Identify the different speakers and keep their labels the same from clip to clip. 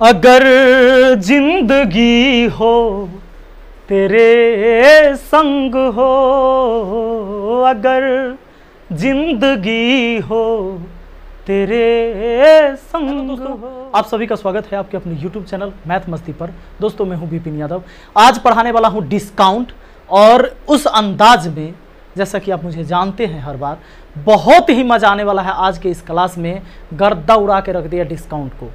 Speaker 1: अगर जिंदगी हो तेरे संग हो, अगर जिंदगी हो तेरे संग हो। आप सभी का स्वागत है आपके अपने YouTube चैनल मैथ मस्ती पर। दोस्तों मैं हूं विपिन यादव। आज पढ़ाने वाला हूं डिस्काउंट, और उस अंदाज में जैसा कि आप मुझे जानते हैं हर बार, बहुत ही मजा आने वाला है। आज के इस क्लास में गर्दा उड़ा के रख दिया डिस्काउंट को।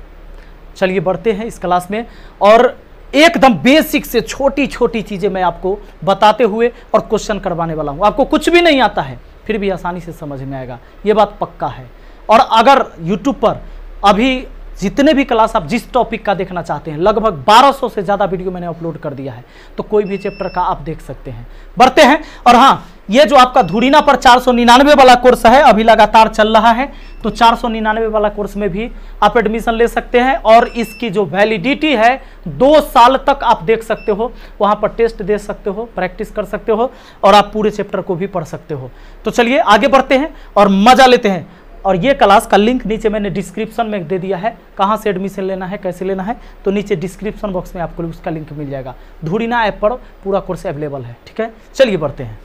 Speaker 1: चलिए बढ़ते हैं इस क्लास में, और एकदम बेसिक से छोटी छोटी चीजें मैं आपको बताते हुए और क्वेश्चन करवाने वाला हूं। आपको कुछ भी नहीं आता है फिर भी आसानी से समझ में आएगा, ये बात पक्का है। और अगर YouTube पर अभी जितने भी क्लास आप जिस टॉपिक का देखना चाहते हैं, लगभग 1200 से ज़्यादा वीडियो मैंने अपलोड कर दिया है, तो कोई भी चैप्टर का आप देख सकते हैं। बढ़ते हैं। और हाँ, ये जो आपका धुरीना पर 499 वाला कोर्स है, अभी लगातार चल रहा है, तो 499 वाला कोर्स में भी आप एडमिशन ले सकते हैं। और इसकी जो वैलिडिटी है 2 साल तक आप देख सकते हो, वहाँ पर टेस्ट दे सकते हो, प्रैक्टिस कर सकते हो, और आप पूरे चैप्टर को भी पढ़ सकते हो। तो चलिए आगे बढ़ते हैं और मजा लेते हैं। और ये क्लास का लिंक नीचे मैंने डिस्क्रिप्शन में दे दिया है, कहाँ से एडमिशन लेना है, कैसे लेना है, तो नीचे डिस्क्रिप्शन बॉक्स में आपको उसका लिंक मिल जाएगा। धुरीना ऐप पर पूरा कोर्स अवेलेबल है, ठीक है। चलिए बढ़ते हैं।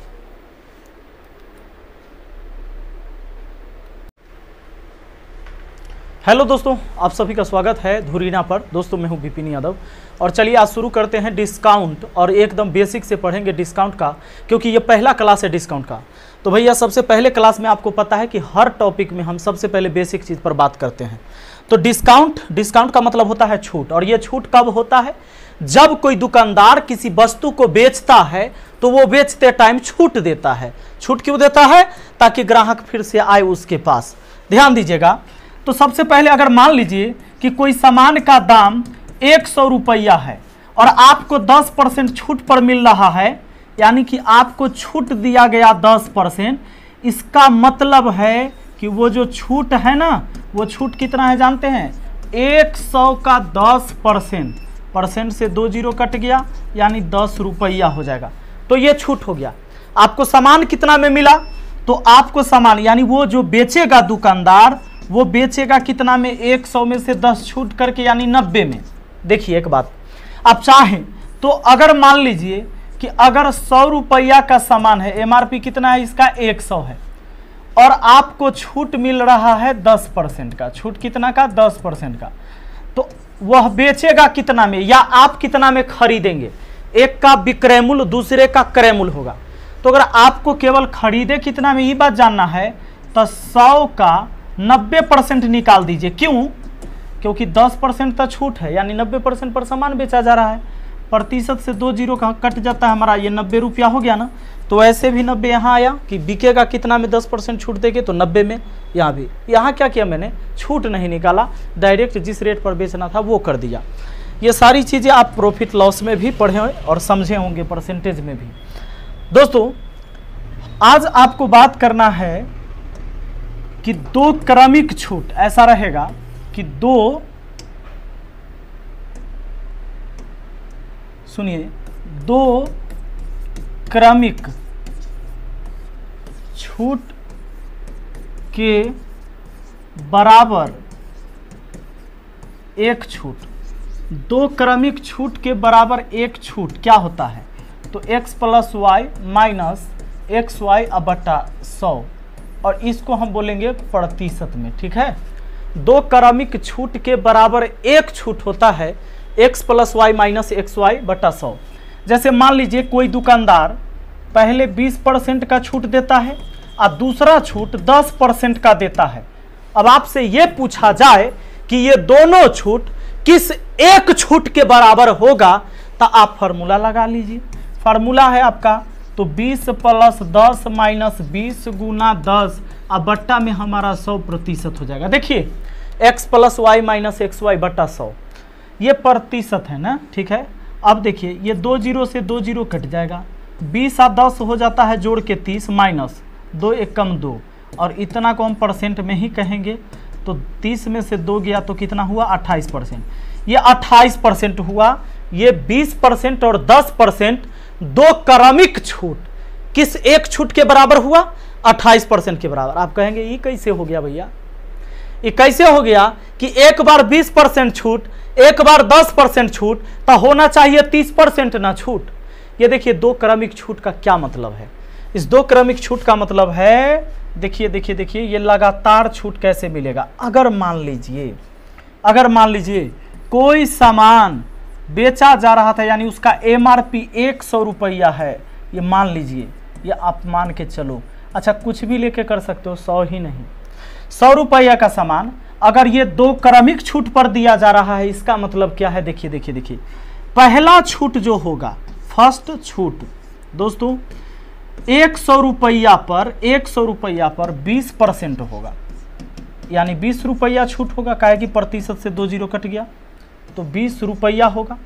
Speaker 1: हेलो दोस्तों, आप सभी का स्वागत है धुरीना पर। दोस्तों मैं हूं विपिन यादव, और चलिए आज शुरू करते हैं डिस्काउंट, और एकदम बेसिक से पढ़ेंगे डिस्काउंट का, क्योंकि ये पहला क्लास है डिस्काउंट का। तो भैया सबसे पहले क्लास में आपको पता है कि हर टॉपिक में हम सबसे पहले बेसिक चीज़ पर बात करते हैं। तो डिस्काउंट का मतलब होता है छूट। और ये छूट कब होता है? जब कोई दुकानदार किसी वस्तु को बेचता है तो वो बेचते टाइम छूट देता है। छूट क्यों देता है? ताकि ग्राहक फिर से आए उसके पास। ध्यान दीजिएगा। तो सबसे पहले अगर मान लीजिए कि कोई सामान का दाम 100 रुपया है और आपको 10% छूट पर मिल रहा है, यानी कि आपको छूट दिया गया 10%। इसका मतलब है कि वो जो छूट है ना, वो छूट कितना है जानते हैं? 100 का 10%। परसेंट से 2 जीरो कट गया, यानी 10 रुपया हो जाएगा। तो ये छूट हो गया। आपको सामान कितना में मिला? तो आपको सामान यानी वो जो बेचेगा दुकानदार, वो बेचेगा कितना में? 100 में से 10 छूट करके, यानी 90 में। देखिए एक बात, आप चाहें तो अगर मान लीजिए कि अगर 100 रुपया का सामान है, MRP कितना है इसका? 100 है, और आपको छूट मिल रहा है 10% का। छूट कितना का? 10% का। तो वह बेचेगा कितना में, या आप कितना में खरीदेंगे? एक का विक्रय मूल्य, दूसरे का क्रय मूल्य होगा। तो अगर आपको केवल खरीदे कितना में ये बात जानना है, तो 100 का 90% निकाल दीजिए। क्यों? क्योंकि 10% तो छूट है, यानी 90% पर सामान बेचा जा रहा है। प्रतिशत से 2 जीरो का कट जाता है हमारा, ये 90 रुपया हो गया ना। तो ऐसे भी 90 यहाँ आया कि बिकेगा कितना में? 10% छूट देंगे तो 90 में। यहाँ भी, यहाँ क्या किया मैंने? छूट नहीं निकाला, डायरेक्ट जिस रेट पर बेचना था वो कर दिया। ये सारी चीज़ें आप प्रॉफिट लॉस में भी पढ़े और समझे होंगे, परसेंटेज में भी। दोस्तों आज आपको बात करना है कि 2 क्रमिक छूट, ऐसा रहेगा कि 2, सुनिए, 2 क्रमिक छूट के बराबर एक छूट। 2 क्रमिक छूट के बराबर एक छूट क्या होता है? तो x + y माइनस XY बटा 100, और इसको हम बोलेंगे प्रतिशत में, ठीक है। 2 क्रमिक छूट के बराबर एक छूट होता है x + y माइनस XY बटा 100। जैसे मान लीजिए कोई दुकानदार पहले 20% का छूट देता है और दूसरा छूट 10% का देता है। अब आपसे ये पूछा जाए कि ये दोनों छूट किस एक छूट के बराबर होगा, तो आप फार्मूला लगा लीजिए। फार्मूला है आपका, तो 20 + 10 माइनस 20 गुना 10 अब बट्टा में हमारा 100% हो जाएगा। देखिए x + y माइनस XY बटा 100, ये प्रतिशत है ना, ठीक है। अब देखिए ये 2 जीरो से 2 जीरो कट जाएगा, 20 और 10 हो जाता है जोड़ के 30, माइनस 2 एकम 2, और इतना को हम परसेंट में ही कहेंगे। तो 30 में से 2 गया तो कितना हुआ? 28%। ये 28% हुआ। ये 20% और 10%, 2 क्रमिक छूट किस एक छूट के बराबर हुआ? 28% के बराबर। आप कहेंगे ये कैसे हो गया भैया? ये कैसे हो गया कि एक बार 20% छूट, एक बार 10% छूट, तो होना चाहिए 30% ना छूट। ये देखिए दो क्रमिक छूट का क्या मतलब है। इस दो क्रमिक छूट का मतलब है, देखिए देखिए देखिए, ये लगातार छूट कैसे मिलेगा। अगर मान लीजिए कोई सामान बेचा जा रहा था, यानी उसका MRP 100 रुपया है, ये मान लीजिए, ये आप मान के चलो, अच्छा कुछ भी लेके कर सकते हो, 100 ही नहीं, 100 रुपया का सामान अगर ये दो क्रमिक छूट पर दिया जा रहा है, इसका मतलब क्या है, देखिए देखिए देखिए, पहला छूट जो होगा, फर्स्ट छूट दोस्तों 100 रुपया पर 20% होगा, यानी 20 रुपया छूट होगा, काहे कि प्रतिशत से 2 जीरो कट गया, तो 20 रुपया होगा।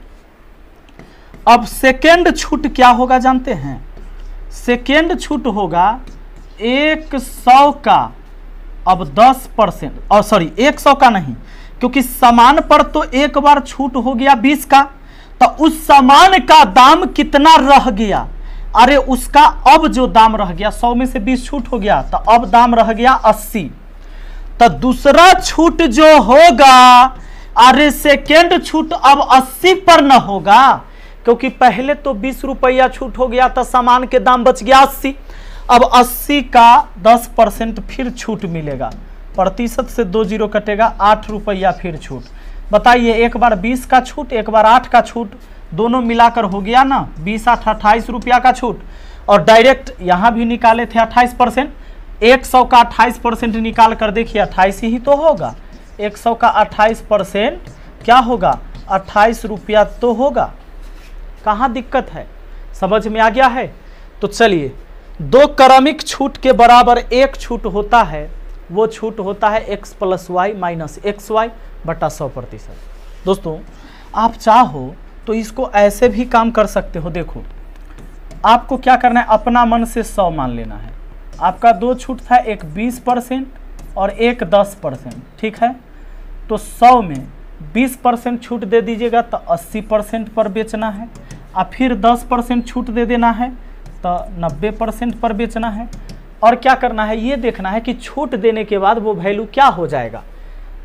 Speaker 1: अब सेकेंड छूट क्या होगा जानते हैं? सेकेंड छूट होगा 100 का अब 10%, और सॉरी 100 का नहीं, क्योंकि सामान पर तो एक बार छूट हो गया 20 का, तो उस सामान का दाम कितना रह गया, अरे उसका अब जो दाम रह गया, 100 में से 20 छूट हो गया, तो अब दाम रह गया 80। तो दूसरा छूट जो होगा, अरे सेकेंड छूट अब 80 पर न होगा, क्योंकि पहले तो 20 रुपया छूट हो गया तो सामान के दाम बच गया 80, अब 80 का 10% फिर छूट मिलेगा, प्रतिशत से 2 जीरो कटेगा, 8 रुपया फिर छूट। बताइए, एक बार 20 का छूट, एक बार 8 का छूट, दोनों मिलाकर हो गया ना 20 8 28 रुपया का छूट। और डायरेक्ट यहां भी निकाले थे 28%, 100 का 28% निकाल कर देखिए 28 ही तो होगा, 100 का 28% क्या होगा, 28 रुपया तो होगा। कहाँ दिक्कत है, समझ में आ गया है? तो चलिए, दो क्रमिक छूट के बराबर एक छूट होता है, वो छूट होता है x + y - xy बटा 100%। दोस्तों आप चाहो तो इसको ऐसे भी काम कर सकते हो। देखो आपको क्या करना है, अपना मन से 100 मान लेना है। आपका दो छूट था, एक 20% और एक 10%, ठीक है? तो 100 में 20% छूट दे दीजिएगा तो 80% पर बेचना है, और फिर 10% छूट दे देना है तो 90% पर बेचना है। और क्या करना है, ये देखना है कि छूट देने के बाद वो वैल्यू क्या हो जाएगा,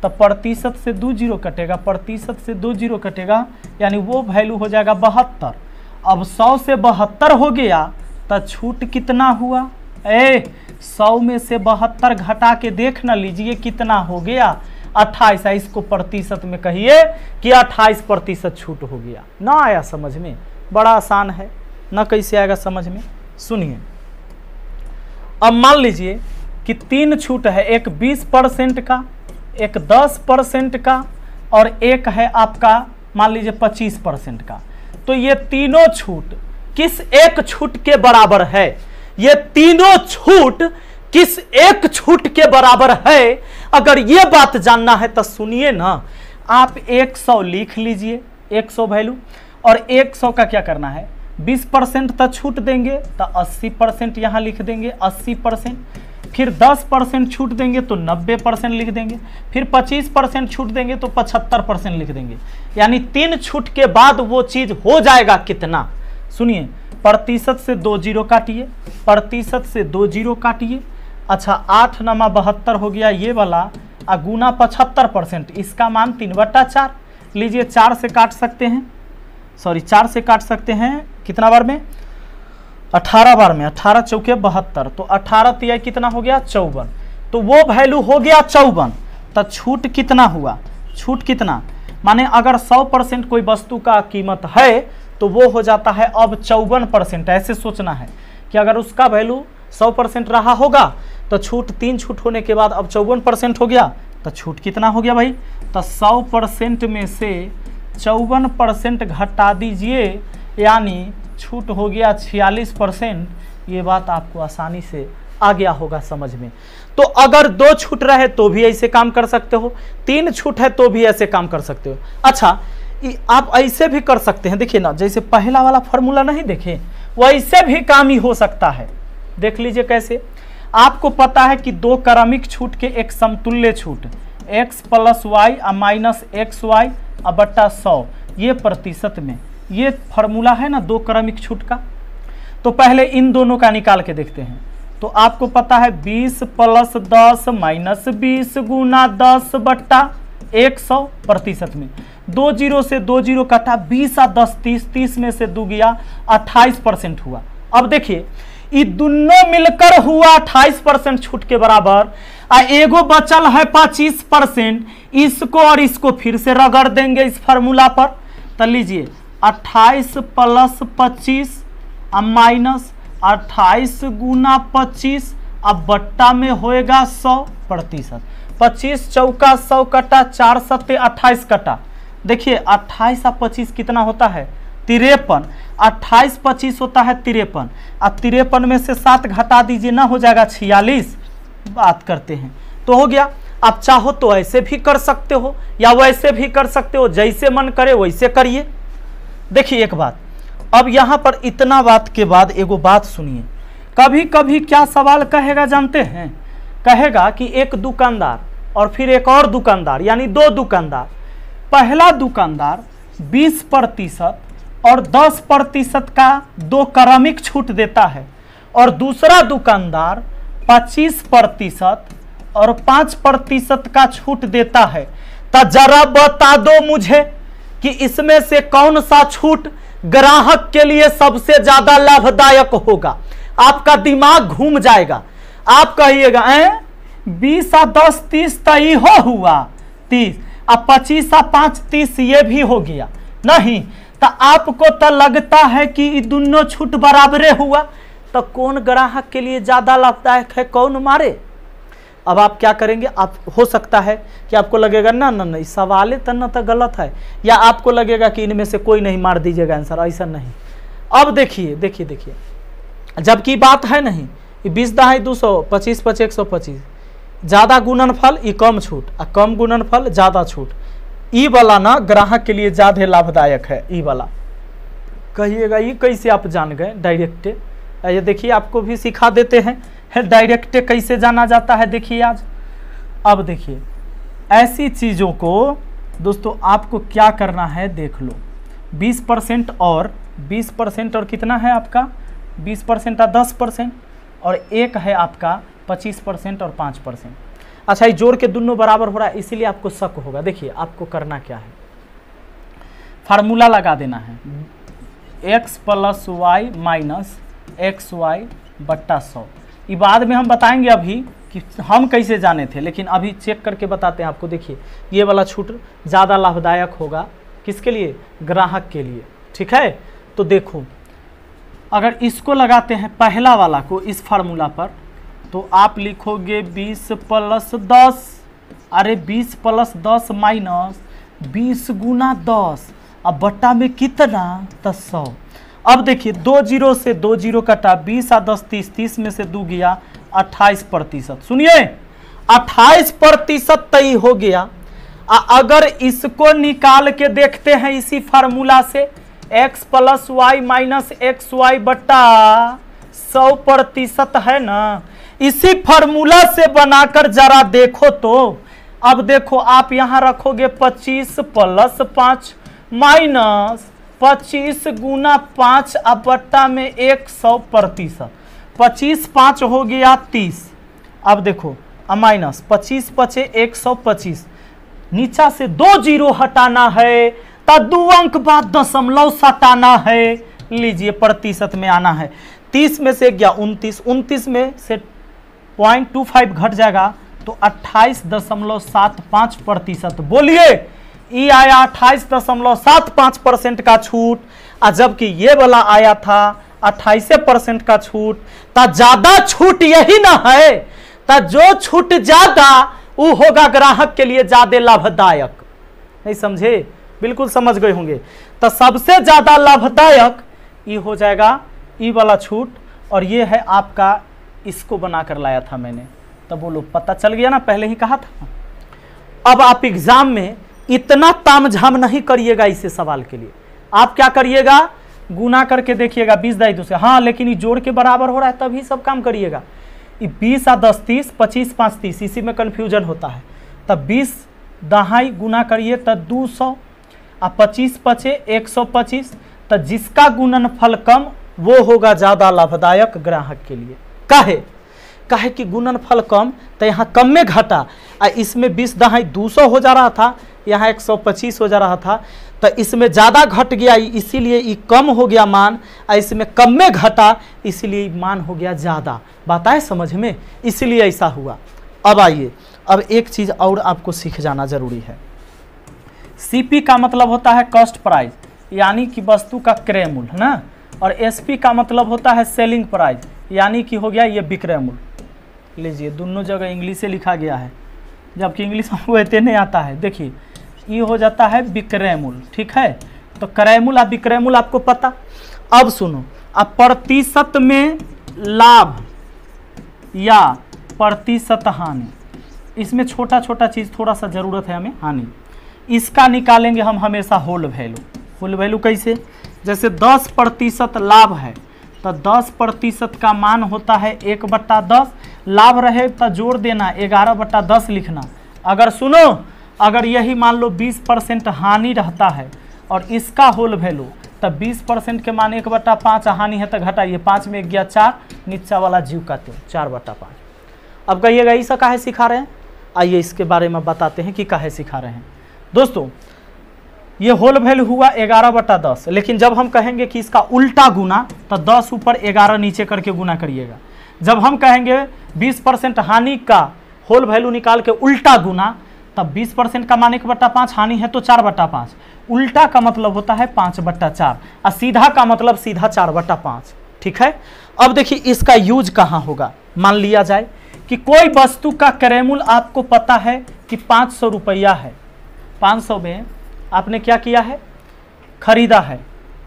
Speaker 1: तो प्रतिशत से 2 जीरो कटेगा, प्रतिशत से 2 जीरो कटेगा, यानी वो वैल्यू हो जाएगा 72। अब 100 से 72 हो गया तो छूट कितना हुआ, 100 में से 72 घटा के देख ना लीजिए कितना हो गया, 28। इसको प्रतिशत में कहिए कि 28% छूट हो गया। ना आया समझ में? बड़ा आसान है ना, कैसे आएगा समझ में? सुनिए, अब मान लीजिए कि 3 छूट है, एक 20% का, एक 10% का, और एक है आपका मान लीजिए 25% का। तो ये तीनों छूट किस एक छूट के बराबर है? ये तीनों छूट किस एक छूट के बराबर है? अगर ये बात जानना है तो सुनिए ना, आप 100 लिख लीजिए, 100 वैल्यू, और 100 का क्या करना है, 20% तक छूट देंगे तो 80% यहाँ लिख देंगे, 80%, फिर 10% छूट देंगे तो 90% लिख देंगे, फिर 25% छूट देंगे तो 75% लिख देंगे। यानी 3 छूट के बाद वो चीज हो जाएगा कितना? सुनिए, प्रतिशत से 2 जीरो काटिए, प्रतिशत से 2 जीरो काटिए, अच्छा 8 नमा 72 हो गया ये वाला, गुना 75%, इसका मान 3/4 लीजिए, 4 से काट सकते हैं, सॉरी 4 से काट सकते हैं, कितना बार में, 18 बार में, 18 चौके 72, तो 18 तिया कितना हो गया, 54। तो वो वैल्यू हो गया 54। तो छूट कितना हुआ, छूट कितना, माने अगर 100% कोई वस्तु का कीमत है तो वो हो जाता है अब 54%। ऐसे सोचना है कि अगर उसका वैल्यू 100% रहा होगा तो छूट 3 छूट होने के बाद अब 54% हो गया, तो छूट कितना हो गया भाई, तो 100% में से 54% घटा दीजिए, यानी छूट हो गया 46%। ये बात आपको आसानी से आ गया होगा समझ में। तो अगर 2 छूट रहे तो भी ऐसे काम कर सकते हो, 3 छूट है तो भी ऐसे काम कर सकते हो। अच्छा आप ऐसे भी कर सकते हैं, देखिए ना, जैसे पहला वाला फॉर्मूला नहीं देखे, वैसे भी काम ही हो सकता है। देख लीजिए कैसे, आपको पता है कि 2 क्रमिक छूट के एक समतुल्य छूट x + y - xy बटा 100, ये प्रतिशत में, ये फॉर्मूला है ना 2 क्रमिक छूट का। तो पहले इन दोनों का निकाल के देखते हैं। तो आपको पता है 20 + 10 - 20 गुना 10 बट्टा 100% में 2 जीरो से 2 जीरो कटा, 20 और 10 30, 30 में से 2 गया 28% हुआ। अब देखिए ये दोनों मिलकर हुआ 28% छूट के बराबर, एगो बचल है 25%, इसको और इसको फिर से रगड़ देंगे इस फार्मूला पर। तो लीजिए 28 + 25 माइनस 28 गुना 25, अब बट्टा में होएगा 100%। 25 चौका 100 कटा, 4 सत्ते 28 कटा। देखिए 28 और 25 कितना होता है 53, 28 25 होता है 53, अब 53 में से 7 घटा दीजिए ना, हो जाएगा 46। बात करते हैं तो हो गया। आप चाहो तो ऐसे भी कर सकते हो या वैसे भी कर सकते हो, जैसे मन करे वैसे करिए। देखिए एक बात, अब यहां पर इतना बात के बाद एगो बात सुनिए। कभी कभी क्या सवाल कहेगा जानते हैं, कहेगा कि एक दुकानदार और फिर एक और दुकानदार, यानी 2 दुकानदार। पहला दुकानदार 20% और 10% का 2 क्रमिक छूट देता है, और दूसरा दुकानदार 25% और 5% का छूट देता है। तो जरा बता दो मुझे कि इसमें से कौन सा छूट ग्राहक के लिए सबसे ज्यादा लाभदायक होगा। आपका दिमाग घूम जाएगा, आप कहिएगा 20 और 10 30 तय हो हुआ 30, अब 25 और 5 30 ये भी हो गया नहीं। तो आपको तो लगता है कि दोनों छूट बराबरे हुआ, तो कौन ग्राहक के लिए ज्यादा लाभदायक है, कौन मारे। अब आप क्या करेंगे, आप हो सकता है कि आपको लगेगा ना ना नहीं सवाल तो गलत है, या आपको लगेगा कि इनमें से कोई नहीं, मार दीजिएगा आंसर। ऐसा नहीं। अब देखिए देखिए देखिए, जबकि बात है नहीं 20 दहाई 200, 25 5 125, ज्यादा गुणनफल ये कम छूट, और कम गुणनफल ज्यादा छूट। ई वाला ना ग्राहक के लिए ज्यादा लाभदायक है, ई वाला। कहिएगा ये कैसे आप जान गए डायरेक्ट। ये देखिए आपको भी सिखा देते हैं डायरेक्ट कैसे जाना जाता है। देखिए आज, अब देखिए ऐसी चीज़ों को दोस्तों आपको क्या करना है देख लो। 20% और 20% और कितना है आपका 20% और 10%, और एक है आपका 25% और 5%। अच्छा ये जोड़ के दोनों बराबर हो रहा है, इसीलिए आपको शक होगा। देखिए आपको करना क्या है, फार्मूला लगा देना है x + y - xy बट्टा 100। ये बाद में हम बताएंगे अभी कि हम कैसे जाने थे, लेकिन अभी चेक करके बताते हैं आपको। देखिए ये वाला छूट ज़्यादा लाभदायक होगा किसके लिए, ग्राहक के लिए। ठीक है, तो देखो अगर इसको लगाते हैं पहला वाला को इस फार्मूला पर, तो आप लिखोगे 20 + 10, अरे 20 + 10 - 20 गुना 10, अब बट्टा में कितना तो 100। अब देखिए 2 जीरो से 2 जीरो कटा, 20 और 10 30, 30 में से 2 गया 28%। सुनिए 28% तय हो गया। अगर इसको निकाल के देखते हैं इसी फार्मूला से, x + y - xy बट्टा 100% है ना, इसी फार्मूला से बनाकर जरा देखो तो। अब देखो आप यहां रखोगे 25 + 5 - 25 गुना 5 अब बट्टा में 100%। 25 5 हो गया 30। अब देखो माइनस 25 5 125, नीचा से 2 जीरो हटाना है, तो 2 अंक बाद दशमलव सटाना है। लीजिए प्रतिशत में आना है, 30 में से गया 29, 29 में से 0.25 घट जाएगा तो 28.75%। बोलिए ये आया 28.75% का छूट, और जबकि ये वाला आया था 28% का छूट। तो ज्यादा छूट यही ना है, तो जो छूट ज्यादा वो होगा ग्राहक के लिए ज्यादा लाभदायक। नहीं समझे, बिल्कुल समझ गए होंगे। तो सबसे ज्यादा लाभदायक ये हो जाएगा ये वाला छूट, और ये है आपका, इसको बनाकर लाया था मैंने। तो बोलो पता चल गया ना, पहले ही कहा था। अब आप एग्जाम में इतना तामझाम नहीं करिएगा इसे सवाल के लिए। आप क्या करिएगा, गुना करके देखिएगा 20 दाई 2 से, हाँ लेकिन ये जोड़ के बराबर हो रहा है तभी सब काम करिएगा। 20 और 10 30, 25 5 30, इसी में कंफ्यूजन होता है। तब 20 दहाई गुना करिए तब 200, और 25 5 125। तो जिसका गुणनफल कम वो होगा ज्यादा लाभदायक ग्राहक के लिए। काहे काहे कि गुणनफल कम, तो यहाँ कम में घटा, इसमें 20 दहाई 200 हो जा रहा था, यहाँ 125 हो जा रहा था, तो इसमें ज़्यादा घट गया, इसीलिए ये कम हो गया मान, इसमें कम में घटा, इसीलिए मान हो गया ज़्यादा। बात आए समझ में, इसलिए ऐसा हुआ। अब आइए, अब एक चीज़ और आपको सीख जाना जरूरी है। सीपी का मतलब होता है कॉस्ट प्राइस, यानी कि वस्तु का क्रय मूल्य ना, और एसपी का मतलब होता है सेलिंग प्राइस, यानी कि हो गया ये विक्रय मूल्य। लीजिए, दोनों जगह इंग्लिश से लिखा गया है, जबकि इंग्लिश हमको इतने नहीं आता है। देखिए, ये हो जाता है विक्रय मूल्य, ठीक है। तो क्रय मूल्य और विक्रय मूल्य आपको पता। अब सुनो, अब प्रतिशत में लाभ या प्रतिशत हानि, इसमें छोटा छोटा चीज़ थोड़ा सा ज़रूरत है हमें, हानि, इसका निकालेंगे हम हमेशा होल वैल्यू। होल वैल्यू कैसे? जैसे 10% लाभ है तो 10% का मान होता है 1/10, लाभ रहे तो जोड़ देना 11/10 लिखना। अगर सुनो, अगर यही मान लो 20% हानि रहता है और इसका होल वैल्यू, तब 20% के मान 1/5 हानि है तो घटाइए, 5 में गया 4, नीचा वाला जीव काटे 4/5। अब कहिएगा ऐसा काहे सिखा रहे हैं? आइए इसके बारे में बताते हैं कि काहे सिखा रहे हैं। दोस्तों, ये होल वैल्यू हुआ 11/10, लेकिन जब हम कहेंगे कि इसका उल्टा गुना, तो 10 ऊपर 11 नीचे करके गुना करिएगा। जब हम कहेंगे 20% हानि का होल वैल्यू निकाल के उल्टा गुना, तब 20% का मान 1/5, हानि है तो 4/5, उल्टा का मतलब होता है 5/4, और सीधा का मतलब सीधा 4/5, ठीक है। अब देखिए इसका यूज कहाँ होगा। मान लिया जाए कि कोई वस्तु का क्रय मूल्य आपको पता है कि 500 रुपया है, 500 में आपने क्या किया है, खरीदा है,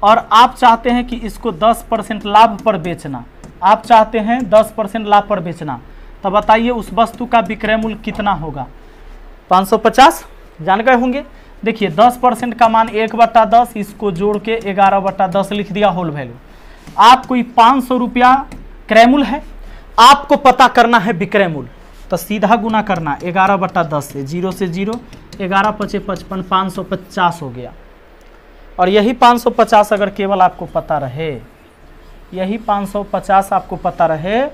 Speaker 1: और आप चाहते हैं कि इसको 10% लाभ पर बेचना, आप चाहते हैं 10% लाभ पर बेचना, तो बताइए उस वस्तु का विक्रय मूल्य कितना होगा? 550, जान गए होंगे। देखिए 10% का मान 1/10, इसको जोड़ के 11/10 लिख दिया होल वैल्यू। आपको 500 रुपया क्रय मूल्य है, आपको पता करना है विक्रय मूल्य, तो सीधा गुना करना 11/10 से, 0 से 0, 11 5 55, 550 हो गया। और यही 550 अगर केवल आपको पता रहे, यही 550 आपको पता रहे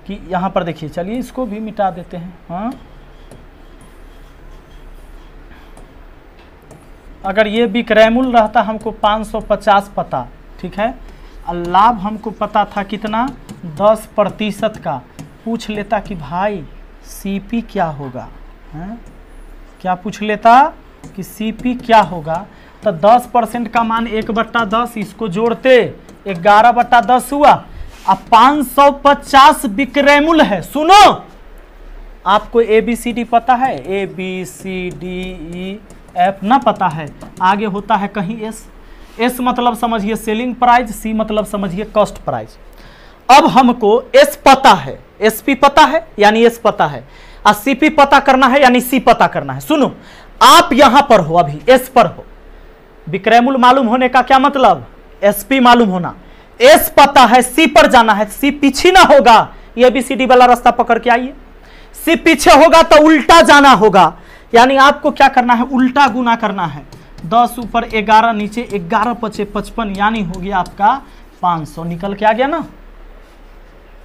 Speaker 1: कि यहाँ पर देखिए, चलिए इसको भी मिटा देते हैं। हाँ, अगर ये विक्रय मूल्य रहता हमको 550 पता, ठीक है, लाभ हमको पता था कितना, 10% का, पूछ लेता कि भाई सीपी क्या होगा, है? क्या पूछ लेता कि सीपी क्या होगा, तो 10% का मान 1/10, इसको जोड़ते 11/10 हुआ, अब 550 विक्रय मूल्य है। सुनो, आपको ABCD पता है, ABCDEF ना पता है, आगे होता है कहीं S मतलब समझिए सेलिंग प्राइस, C मतलब समझिए कॉस्ट प्राइस। अब हमको S पता है, SP पता है यानी S पता है, और CP पता करना है यानी C पता करना है। सुनो, आप यहां पर हो, अभी S पर हो, विक्रय मूल्य मालूम होने का क्या मतलब, SP मालूम होना, S पता है, C पर जाना है, C पीछे ना होगा, ये ABCD वाला रास्ता पकड़ के आइए, C पीछे होगा तो उल्टा जाना होगा, यानी आपको क्या करना है, उल्टा गुना करना है, 10 ऊपर 11 नीचे, 11 5 55, यानी हो गया आपका 500, निकल के आ गया ना।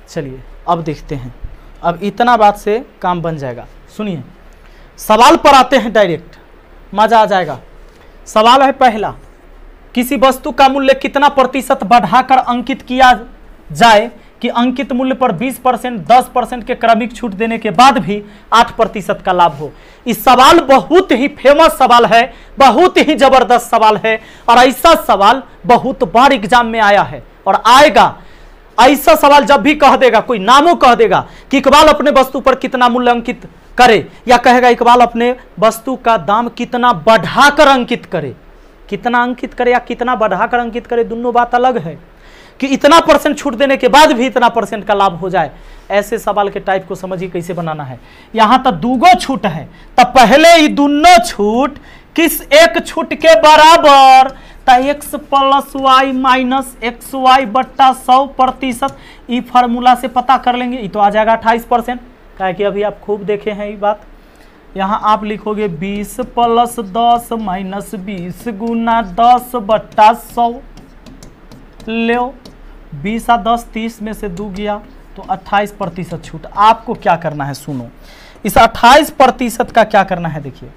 Speaker 1: चलिए अब देखते हैं, अब इतना बात से काम बन जाएगा। सुनिए, सवाल पर आते हैं डायरेक्ट, मजा आ जाएगा। सवाल है पहला, किसी वस्तु का मूल्य कितना प्रतिशत बढ़ाकर अंकित किया जाए कि अंकित मूल्य पर 20%, 10% के क्रमिक छूट देने के बाद भी 8% का लाभ हो। इस सवाल बहुत ही फेमस सवाल है, बहुत ही जबरदस्त सवाल है, और ऐसा सवाल बहुत बार एग्जाम में आया है और आएगा। ऐसा सवाल जब भी कह देगा, कोई नामों कह देगा कि इकबाल अपने वस्तु पर कितना मूल्य अंकित करे, या कहेगा इकबाल अपने वस्तु का दाम कितना बढ़ाकर अंकित करे, कितना अंकित करे या कितना बढ़ाकर अंकित करे, दोनों बात अलग है। कि इतना % छूट देने के बाद भी इतना % का लाभ हो जाए, ऐसे सवाल के टाइप को समझिए कैसे बनाना है। यहां तक दूगो छूट है, तब पहले ही दोनों छूट किस एक छूट के बराबर, तो x + y - xy/100%, ई फार्मूला से पता कर लेंगे, ये तो आ जाएगा 28%। क्या कि अभी आप खूब देखे हैं ये बात। यहाँ आप लिखोगे 20 + 10 - 20 गुना 10/100, लो 20 और 10 30 में से 2 गया, तो 28% छूट। आपको क्या करना है, सुनो, इस 28% का क्या करना है, देखिए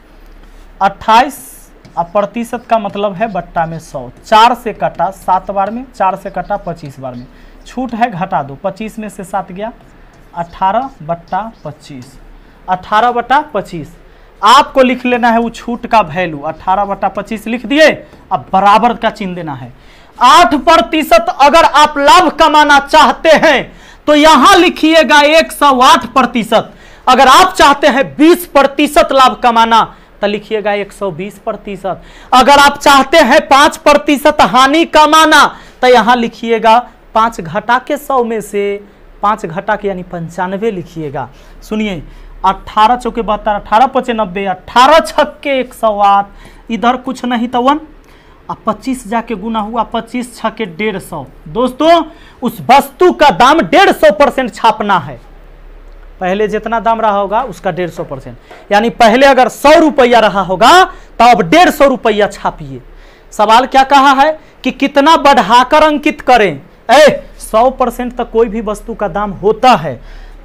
Speaker 1: 28% का मतलब है बट्टा में 100, 4 से कटा 7 बार में, 4 से कटा 25 बार में, छूट है घटा दो, 25 में से 7 गया 18/25, 18/25। आपको लिख लेना है वो छूट का वैल्यू, 18/25 लिख दिए। अब बराबर का चिन्ह देना है। 8% अगर आप लाभ कमाना चाहते हैं तो यहां लिखिएगा 108%। अगर आप चाहते हैं 20% लाभ कमाना तो लिखिएगा 120%। अगर आप चाहते हैं 5% हानि कमाना तो यहां लिखिएगा 5 घटा के 100 में से 5 घटा के यानी 95 लिखिएगा। सुनिए, 18 चौके 72, 18 पचे 90, 18 छक्के 108, इधर कुछ नहीं तो 1, अब 25 जाके गुना हुआ, 25 छक्के 150। दोस्तों उस वस्तु का दाम 150% छापना है। पहले जितना दाम रहा होगा उसका 150%, यानी पहले अगर 100 रुपया रहा होगा तो अब 150 रुपया छापिए। सवाल क्या कहा है कि कितना बढ़ाकर अंकित करें। 100% तक कोई भी वस्तु का दाम होता है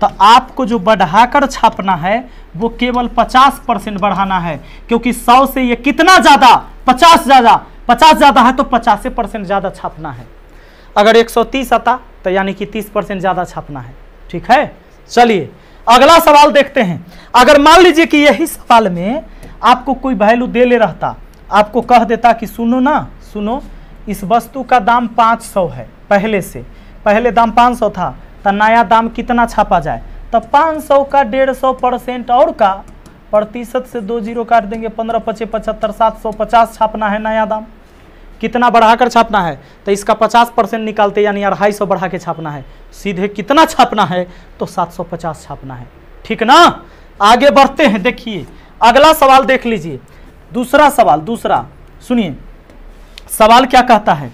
Speaker 1: तो आपको जो बढ़ाकर छापना है वो केवल 50% बढ़ाना है, क्योंकि 100 से ये कितना ज्यादा, 50 ज्यादा है तो 50% ज्यादा छापना है। अगर 130 आता तो यानी कि 30% ज्यादा छापना है। ठीक है, चलिए अगला सवाल देखते हैं। अगर मान लीजिए कि यही सवाल में आपको कोई वैल्यू दे ले रहता, आपको कह देता कि सुनो ना, सुनो, इस वस्तु का दाम 500 है, पहले दाम 500 था तो नया दाम कितना छापा जाए, तो 500 का 150% और का प्रतिशत से 2 जीरो काट देंगे, 15 पचे 75, 750 छापना है नया दाम। कितना बढ़ाकर छापना है तो इसका 50% निकालते यानी 250 बढ़ा के छापना है। सीधे कितना छापना है तो 750 छापना है। ठीक ना, आगे बढ़ते हैं। देखिए अगला सवाल देख लीजिए, दूसरा सवाल, दूसरा सुनिए, सवाल क्या कहता है।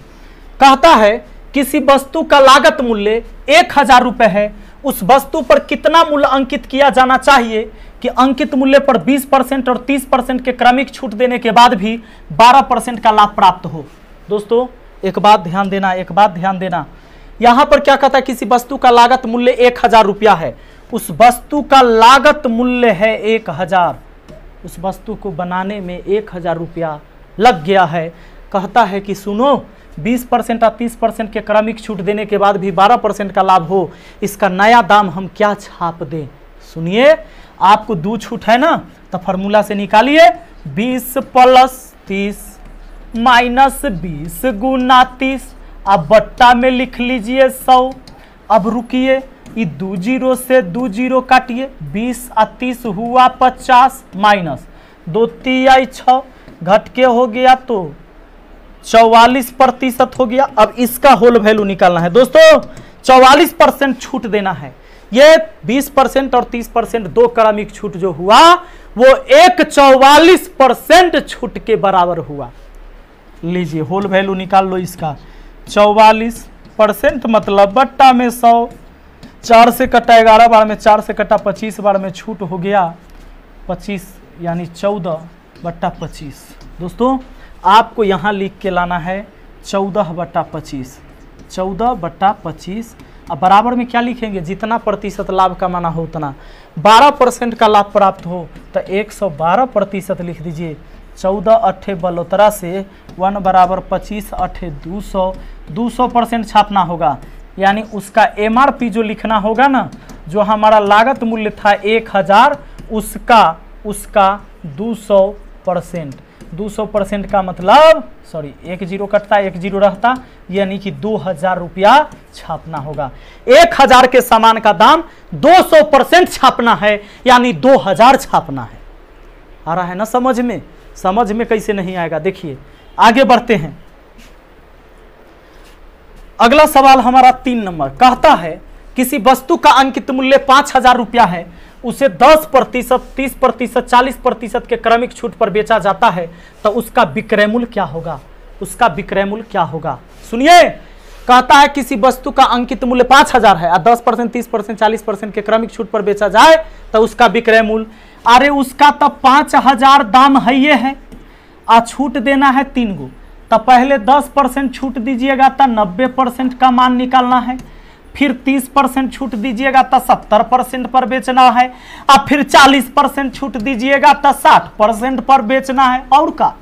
Speaker 1: कहता है किसी वस्तु का लागत मूल्य 1000 रुपए है, उस वस्तु पर कितना मूल्य अंकित किया जाना चाहिए कि अंकित मूल्य पर 20% और 30% के क्रमिक छूट देने के बाद भी 12% का लाभ प्राप्त हो। दोस्तों एक बात ध्यान देना, यहां पर क्या कहता है, किसी वस्तु का लागत मूल्य 1000 रुपया है, उस वस्तु का लागत मूल्य है 1000, उस वस्तु को बनाने में 1000 रुपया लग गया है। कहता है कि सुनो, 20% और 30% के क्रमिक छूट देने के बाद भी 12% का लाभ हो, इसका नया दाम हम क्या छाप दें। सुनिए, आपको 2 छूट है ना, तो फार्मूला से निकालिए, 20 + 30 - 20 × 30, अब बट्टा में लिख लीजिए 100। अब रुकिए, ये 2 जीरो से 2 जीरो काटिए, 20 और 30 हुआ 50 माइनस 2 3 6 घट के हो गया तो 44% हो गया। अब इसका होल वैल्यू निकालना है। दोस्तों 44% छूट देना है। ये 20% और 30% 2 क्रमिक छूट जो हुआ वो 44% छूट के बराबर हुआ। लीजिए होल वैल्यू निकाल लो इसका, 44% मतलब बट्टा में 100, 4 से कटा 11 बार में, 4 से कटा 25 बार में, छूट हो गया 25 यानी 14/25। दोस्तों आपको यहाँ लिख के लाना है 14/25, 14/25। अब बराबर में क्या लिखेंगे, जितना प्रतिशत लाभ कमाना हो उतना। 12% का लाभ प्राप्त हो तो 112% लिख दीजिए। 14 8 बलोतरा से 1 = 25 8 200, 200% छापना होगा, यानी उसका MRP जो लिखना होगा ना, जो हमारा लागत मूल्य था 1000, उसका 200%। 200% का मतलब, सॉरी 1 जीरो कटता, 1 जीरो रहता, यानी कि 2000 रुपया छापना होगा। 1000 के सामान का दाम 200% छापना है, यानी 2000 छापना है। आ रहा है ना समझ में? समझ में कैसे नहीं आएगा, देखिए आगे बढ़ते हैं। अगला सवाल हमारा 3 नंबर कहता है किसी वस्तु का अंकित मूल्य 5000 रुपया है, उसे 10%, 30%, 40% के क्रमिक छूट पर बेचा जाता है तो उसका विक्रय मूल्य क्या होगा, उसका विक्रय मूल्य क्या होगा। सुनिए, कहता है किसी वस्तु का अंकित मूल्य 5000 है और 10%, 30%, 40% के क्रमिक छूट पर बेचा जाए तो उसका विक्रय मूल्य, अरे उसका तो 5000 दाम है ये है और छूट देना है 3 गो, तो पहले 10% छूट दीजिएगा तो 90% का मान निकालना है, फिर 30% छूट दीजिएगा तो 70% पर बेचना है, अब फिर 40% छूट दीजिएगा तो 60% पर बेचना है। और का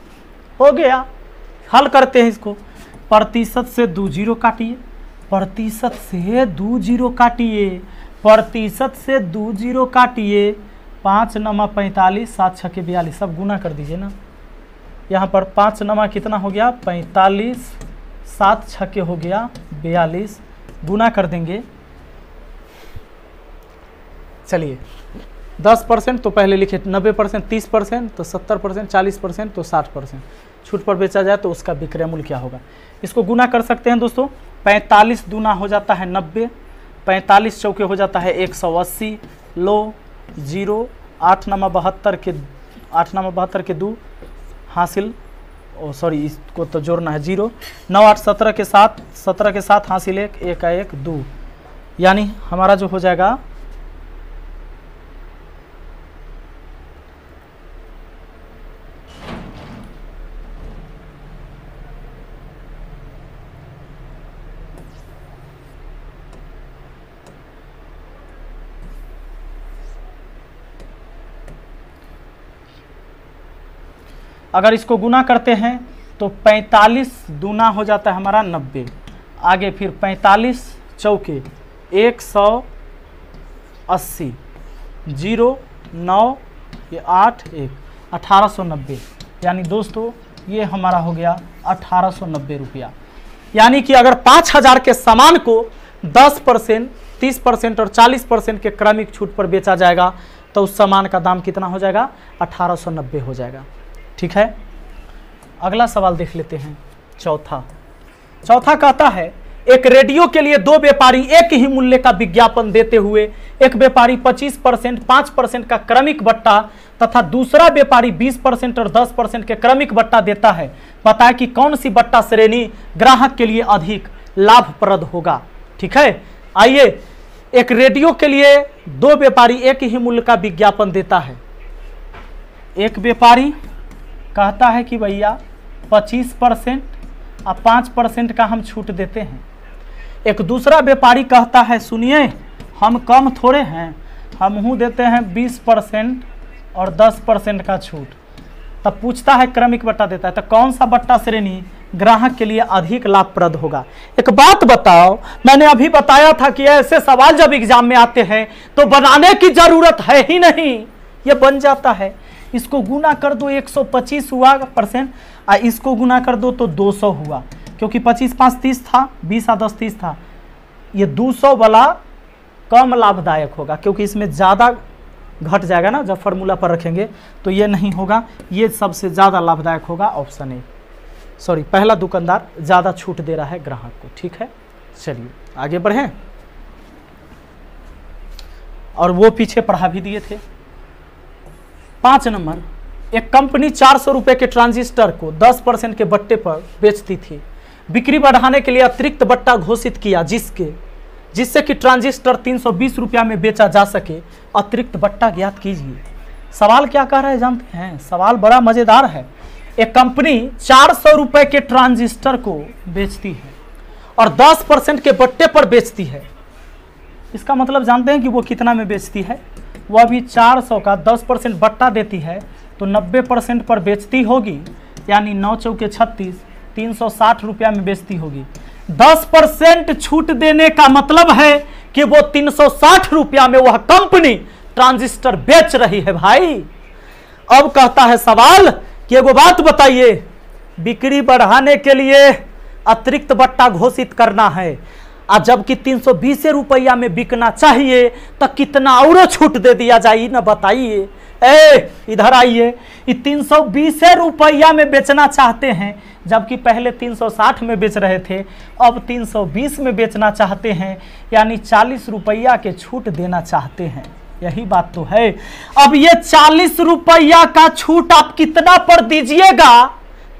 Speaker 1: हो गया। हल करते हैं इसको। प्रतिशत से 2 जीरो काटिए, प्रतिशत से 2 जीरो काटिए, प्रतिशत से 2 जीरो काटिए। 5 नमा 45, 7 छके 42, सब गुना कर दीजिए ना। यहाँ पर 5 नमा कितना हो गया 45, 7 छके हो गया 42, गुना कर देंगे। चलिए 10% तो पहले लिखे 90%, 30% तो 70%, 40% तो 60%। छूट पर बेचा जाए तो उसका विक्रय मूल्य क्या होगा, इसको गुना कर सकते हैं दोस्तों। 45 दूना हो जाता है 90, 45 चौके हो जाता है 180, लो 0, 8 नमा 72 के 2 हासिल, सॉरी इसको तो जोड़ना है 0, 9 8 17 के साथ, 17 के साथ हासिल 1, 1 का 1 2, यानी हमारा जो हो जाएगा अगर इसको गुना करते हैं तो 45 दूना हो जाता है हमारा 90, आगे फिर 45 चौके 180, 0 9 ये 8 1 1890, यानी दोस्तों ये हमारा हो गया 1890 रुपया। यानी कि अगर 5000 के सामान को 10%, 30% और 40% के क्रमिक छूट पर बेचा जाएगा तो उस सामान का दाम कितना हो जाएगा 1890 हो जाएगा। ठीक है, अगला सवाल देख लेते हैं। चौथा कहता है एक रेडियो के लिए 2 व्यापारी एक ही मूल्य का विज्ञापन देते हुए एक व्यापारी 25%, 5% का क्रमिक बट्टा तथा दूसरा व्यापारी 20% और 10% के क्रमिक बट्टा देता है। बताएं कि कौन सी बट्टा श्रेणी ग्राहक के लिए अधिक लाभप्रद होगा। ठीक है, आइए, एक रेडियो के लिए 2 व्यापारी एक ही मूल्य का विज्ञापन देता है। एक व्यापारी कहता है कि भैया 25% और 5% का हम छूट देते हैं। एक दूसरा व्यापारी कहता है सुनिए हम कम थोड़े हैं, हम देते हैं 20% और 10% का छूट। तब पूछता है क्रमिक बट्टा देता है, तो कौन सा बट्टा श्रेणी ग्राहक के लिए अधिक लाभप्रद होगा। एक बात बताओ, मैंने अभी बताया था कि ऐसे सवाल जब एग्जाम में आते हैं तो बनाने की जरूरत है ही नहीं, ये बन जाता है। इसको गुना कर दो 125 हुआ %, और इसको गुना कर दो तो 200 हुआ, क्योंकि 25 5 30 था, 20 और 10 30 था। ये 200 वाला कम लाभदायक होगा, क्योंकि इसमें ज़्यादा घट जाएगा ना, जब फार्मूला पर रखेंगे तो ये नहीं होगा, ये सबसे ज़्यादा लाभदायक होगा ऑप्शन ए। सॉरी, पहला दुकानदार ज़्यादा छूट दे रहा है ग्राहक को। ठीक है, चलिए आगे बढ़ें। और वो पीछे पढ़ा भी दिए थे। 5 नंबर, एक कंपनी 400 रुपये के ट्रांजिस्टर को 10% के बट्टे पर बेचती थी। बिक्री बढ़ाने के लिए अतिरिक्त बट्टा घोषित किया जिससे कि ट्रांजिस्टर 320 रुपया में बेचा जा सके। अतिरिक्त बट्टा ज्ञात कीजिए। सवाल क्या कह रहा है जानते हैं? सवाल बड़ा मजेदार है। एक कंपनी 400 रुपये के ट्रांजिस्टर को बेचती है और 10% के बट्टे पर बेचती है। इसका मतलब जानते हैं कि वो कितना में बेचती है? वो अभी 400 का 10% बट्टा देती है तो 90% पर बेचती होगी, यानी 9 चौके 36, 360 रुपया में बेचती होगी। 10% छूट देने का मतलब है कि वो 360 रुपया में वह कंपनी ट्रांजिस्टर बेच रही है भाई। अब कहता है सवाल कि एगो बात बताइए, बिक्री बढ़ाने के लिए अतिरिक्त बट्टा घोषित करना है और जबकि 320 रुपया में बिकना चाहिए तो कितना और छूट दे दिया जाए ना बताइए। इधर आइए, 320 रुपया में बेचना चाहते हैं, जबकि पहले 360 में बेच रहे थे, अब 320 में बेचना चाहते हैं, यानी 40 रुपया के छूट देना चाहते हैं। यही बात तो है। अब ये 40 रुपया का छूट आप कितना पर दीजिएगा?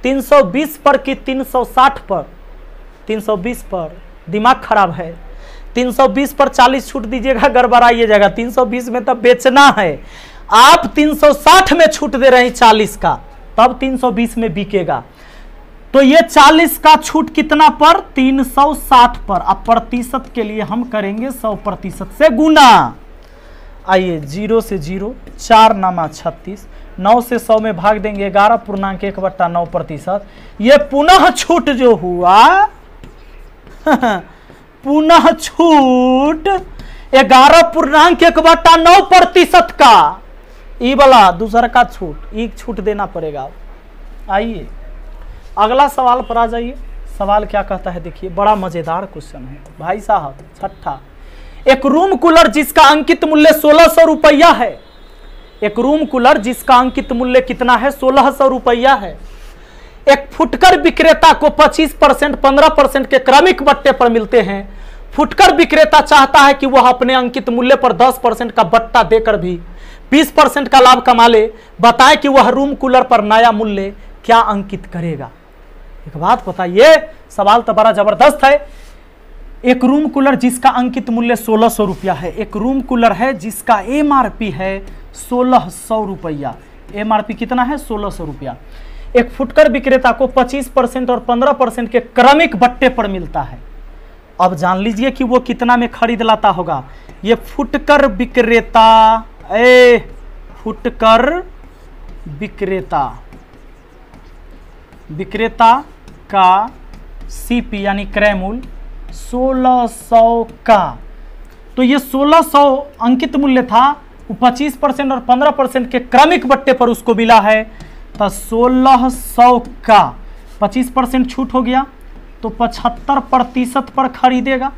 Speaker 1: 320 पर कि 360 पर? 320 पर। दिमाग खराब है। 320 पर 40 छूट दीजिएगा, गड़बड़ाइए जाएगा। 320 में तो बेचना है, आप 360 में छूट दे रहे हैं 40 का, तब 320 में बिकेगा। तो ये 40 का छूट कितना पर? 360 पर। अब प्रतिशत के लिए हम करेंगे 100% से गुना। आइए 0 से 0, 4 नामा 36, 9 से 100 में भाग देंगे 11.1/9%। ये पुनः छूट जो हुआ पुनः छूट 11.1/9% का, ई वाला दूसरा का छूट, ई छूट देना पड़ेगा। आइए अगला सवाल पर आ जाइए। सवाल क्या कहता है देखिए, बड़ा मजेदार क्वेश्चन है भाई साहब। छठा, एक रूम कूलर जिसका अंकित मूल्य 1600 रुपया है, एक रूम कूलर जिसका अंकित मूल्य कितना है? 1600 रुपया है। एक फुटकर विक्रेता को 25%, 15% के क्रमिक बट्टे पर मिलते हैं। फुटकर विक्रेता चाहता है कि वह अपने अंकित मूल्य पर 10% का बट्टा देकर भी 20% का लाभ कमा ले। बताएं कि वह रूम कूलर पर नया मूल्य क्या अंकित करेगा। एक बात बताइए, सवाल तो बड़ा जबरदस्त है। एक रूम कूलर जिसका अंकित मूल्य 1600 रुपया है, एक रूम कूलर है जिसका एमआरपी है 1600 रुपया। एमआरपी कितना है? 1600 रुपया। एक फुटकर विक्रेता को 25% और 15% के क्रमिक बट्टे पर मिलता है। अब जान लीजिए कि वो कितना में खरीद लाता होगा। ये फुटकर विक्रेता, फुटकर विक्रेता का सीपी यानी क्रय मूल्य 1600 का, तो ये 1600 अंकित मूल्य था, वो 25% और 15% के क्रमिक बट्टे पर उसको मिला है। तो 1600 का 25% छूट हो गया तो 75% पर खरीदेगा,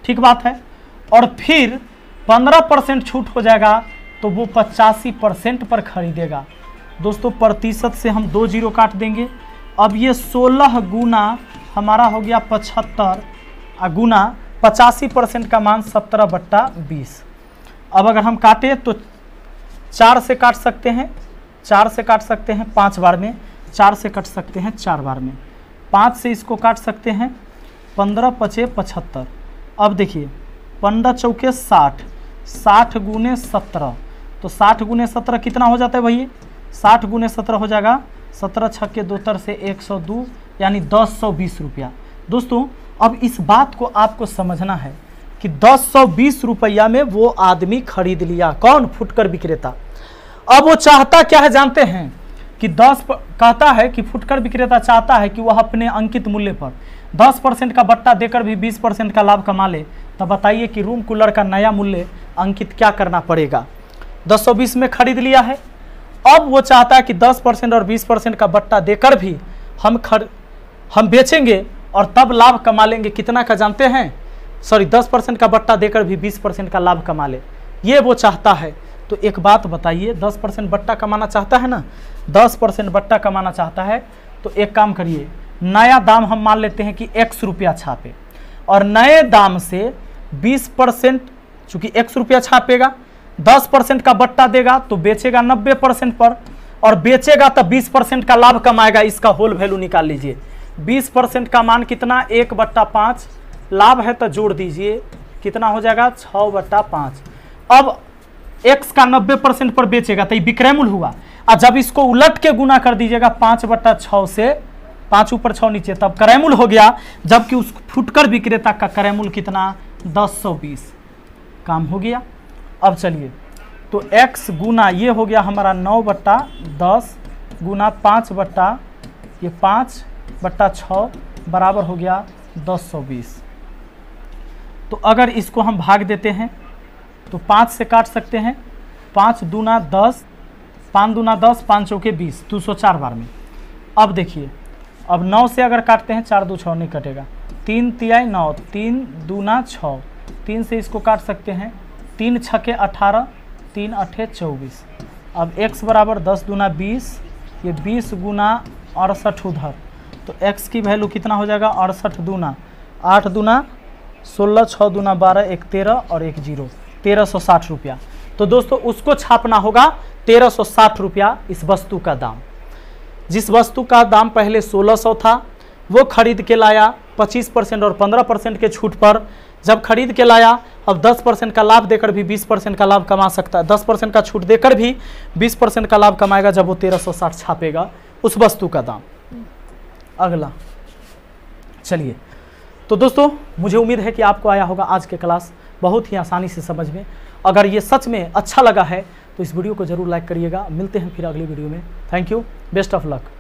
Speaker 1: ठीक बात है। और फिर 15% छूट हो जाएगा तो वो 85% पर खरीदेगा। दोस्तों प्रतिशत से हम 2 जीरो काट देंगे। अब ये 16 गुना हमारा हो गया 75 गुना 85% का मान 17/20। अब अगर हम काटें तो 4 से काट सकते हैं, 4 से काट सकते हैं 5 बार में, 4 से काट सकते हैं 4 बार में, 5 से इसको काट सकते हैं 15 पचे 75। अब देखिए 15 चौके 60, 60 गुने 17, तो 60 गुने 17 कितना हो जाता है भैया? 60 गुने 17 हो जाएगा 17 छक्के 2 तर से 102 यानी 1020 रुपया। दोस्तों अब इस बात को आपको समझना है कि 1020 रुपया में वो आदमी खरीद लिया। कौन? फुटकर विक्रेता। अब वो चाहता क्या है जानते हैं कि कहता है कि फुटकर विक्रेता चाहता है कि वह अपने अंकित मूल्य पर 10% का बट्टा देकर भी 20% का लाभ कमा ले। तो बताइए कि रूम कूलर का नया मूल्य अंकित क्या करना पड़ेगा? 1020 में खरीद लिया है, अब वो चाहता है कि 10% और 20% का बट्टा देकर भी हम बेचेंगे और तब लाभ कमा लेंगे। कितना का जानते हैं? सॉरी 10% का बट्टा देकर भी 20% का लाभ कमा ले, ये वो चाहता है। तो एक बात बताइए, 10% बट्टा कमाना चाहता है ना, 10% बट्टा कमाना चाहता है तो एक काम करिए, नया दाम हम मान लेते हैं कि x रुपया छापे और नए दाम से 20%, चूंकि x रुपया छापेगा 10% का बट्टा देगा तो बेचेगा 90% पर और बेचेगा तो 20% का लाभ कमाएगा। इसका होल वैल्यू निकाल लीजिए। 20% का मान कितना? 1/5, लाभ है तो जोड़ दीजिए कितना हो जाएगा? 6/5। अब x का 90% पर बेचेगा तो ये विक्रय मूल्य हुआ, और जब इसको उलट के गुना कर दीजिएगा 5/6 से, 5 ऊपर 6 नीचे, तब क्रय मूल्य हो गया। जबकि उस फुटकर विक्रेता का क्रय मूल्य कितना? 1020। काम हो गया। अब चलिए तो x गुना ये हो गया हमारा 9/10 गुना 5/6 बराबर हो गया 1020। तो अगर इसको हम भाग देते हैं तो 5 से काट सकते हैं, 5 दूना 10, 5 दूना 10, 5 चौके 20, 204 बार में। अब देखिए, अब 9 से अगर काटते हैं 4 2 6 नहीं कटेगा, 3 तिहाई 9, 3 दूना 6, 3 से इसको काट सकते हैं, 3 छक्के 18, 3 अठे 24। अब x बराबर 10 दूना 20, ये 20 गुना 68 उधर, तो x की वैल्यू कितना हो जाएगा? 68 दूना 8 दूना 16, 6 दूना 12, 1 13 और 1 0, 1360 रुपया। तो दोस्तों उसको छापना होगा 1360 रुपया इस वस्तु का दाम। जिस वस्तु का दाम पहले 1600 था वो खरीद के लाया 25% और 15% के छूट पर। जब खरीद के लाया, अब 10% का लाभ देकर भी 20% का लाभ कमा सकता है, 10% का छूट देकर भी 20% का लाभ कमाएगा जब वो 1360 छापेगा उस वस्तु का दाम। अगला। चलिए, तो दोस्तों मुझे उम्मीद है कि आपको आया होगा आज के क्लास बहुत ही आसानी से समझ में। अगर ये सच में अच्छा लगा है तो इस वीडियो को जरूर लाइक करिएगा। मिलते हैं फिर अगली वीडियो में। Thank you, best of luck.